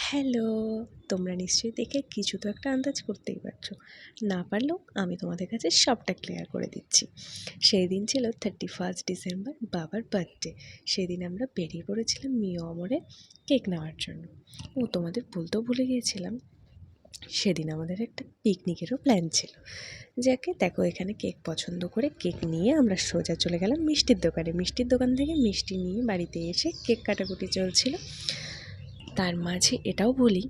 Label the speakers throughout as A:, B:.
A: Hello, তোমরা নিশ্চয়ই দেখে কিছু তো একটা আন্দাজ করতেই পারছো। না পারলেও আমি তোমাদের কাছে সবটা ক্লিয়ার করে দিচ্ছি। সেই দিন ছিল 31 ডিসেম্বর, বাবার বার্থডে। সেদিন আমরা বেরিয়ে পড়েছিলাম মিও অমরে কেক নেওয়ার জন্য। তোমাদের বলতেও ভুলে গিয়েছিলাম, সেদিন আমাদের একটা পিকনিকেরও প্ল্যান ছিল। যাকে দেখো, এখানে কেক পছন্দ করে কেক নিয়ে আমরা সোজা চলে গেলাম মিষ্টির দোকানে। মিষ্টির দোকান থেকে মিষ্টি নিয়ে বাড়িতে এসে কেক কাটাকুটি চলছিল। তার মাঝে এটাও বলি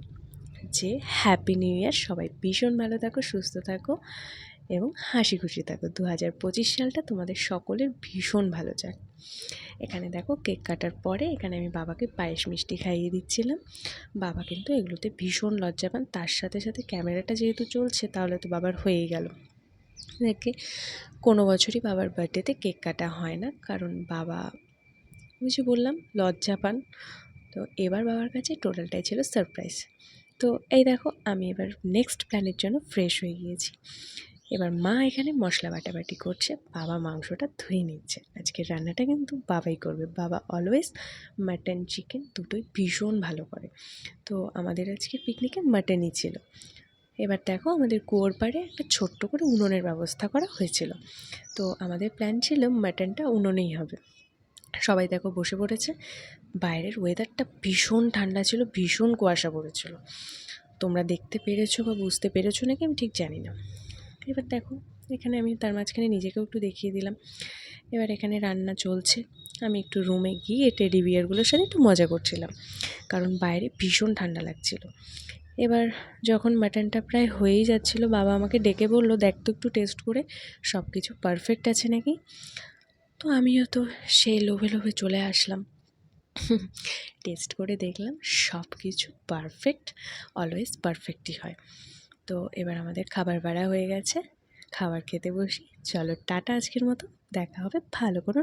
A: যে হ্যাপি নিউ ইয়ার, সবাই ভীষণ ভালো থাকো, সুস্থ থাকো এবং হাসি খুশি থাকো। 2025 সালটা তোমাদের সকলের ভীষণ ভালো যাক। এখানে দেখো, কেক কাটার পরে এখানে আমি বাবাকে পায়েস মিষ্টি খাইয়ে দিচ্ছিলাম। বাবা কিন্তু এগুলোতে ভীষণ লজ্জা পান। তার সাথে সাথে ক্যামেরাটা যেহেতু চলছে, তাহলে তো বাবার হয়েই গেল। দেখে কোনো বছরই বাবার বার্থডেতে কেক কাটা হয় না, কারণ বাবা বুঝে বললাম লজ্জা পান। তো এবার বাবার কাছে টোটালটাই ছিল সারপ্রাইজ। তো এই দেখো, আমি এবার নেক্সট প্ল্যানের জন্য ফ্রেশ হয়ে গিয়েছি। এবার মা এখানে মশলা বাটাবাটি করছে, বাবা মাংসটা ধুয়ে নিচ্ছে। আজকের রান্নাটা কিন্তু বাবাই করবে। বাবা অলওয়েজ মাটন চিকেন দুটোই ভীষণ ভালো করে। তো আমাদের আজকের পিকনিকে মাটনই ছিল। এবার দেখো, আমাদের কুয়োর পাড়ে একটা ছোট্ট করে উনুনের ব্যবস্থা করা হয়েছিল। তো আমাদের প্ল্যান ছিল মাটনটা উনুনেই হবে। সবাই দেখো বসে পড়েছে। বাইরের ওয়েদারটা ভীষণ ঠান্ডা ছিল, ভীষণ কুয়াশা পড়েছিল। তোমরা দেখতে পেরেছো বা বুঝতে পেরেছো নাকি আমি ঠিক জানি না। এবার দেখো, এখানে আমি তার মাঝখানে নিজেকেও একটু দেখিয়ে দিলাম। এবার এখানে রান্না চলছে, আমি একটু রুমে গিয়ে টেডি বিয়ারগুলোর সাথে একটু মজা করছিলাম, কারণ বাইরে ভীষণ ঠান্ডা লাগছিল। এবার যখন মাটনটা প্রায় হয়েই যাচ্ছিল, বাবা আমাকে ডেকে বলল, দেখ তো একটু টেস্ট করে সব কিছু পারফেক্ট আছে নাকি। তো আমিও তো সেই লোভে লোভে চলে আসলাম। টেস্ট করে দেখলাম সব কিছু পারফেক্ট, অলওয়েজ পারফেক্টই হয়। তো এবার আমাদের খাবার বাড়া হয়ে গেছে, খাবার খেতে বসি। চলো টাটা আজকের মতো, দেখা হবে ভালো কোনো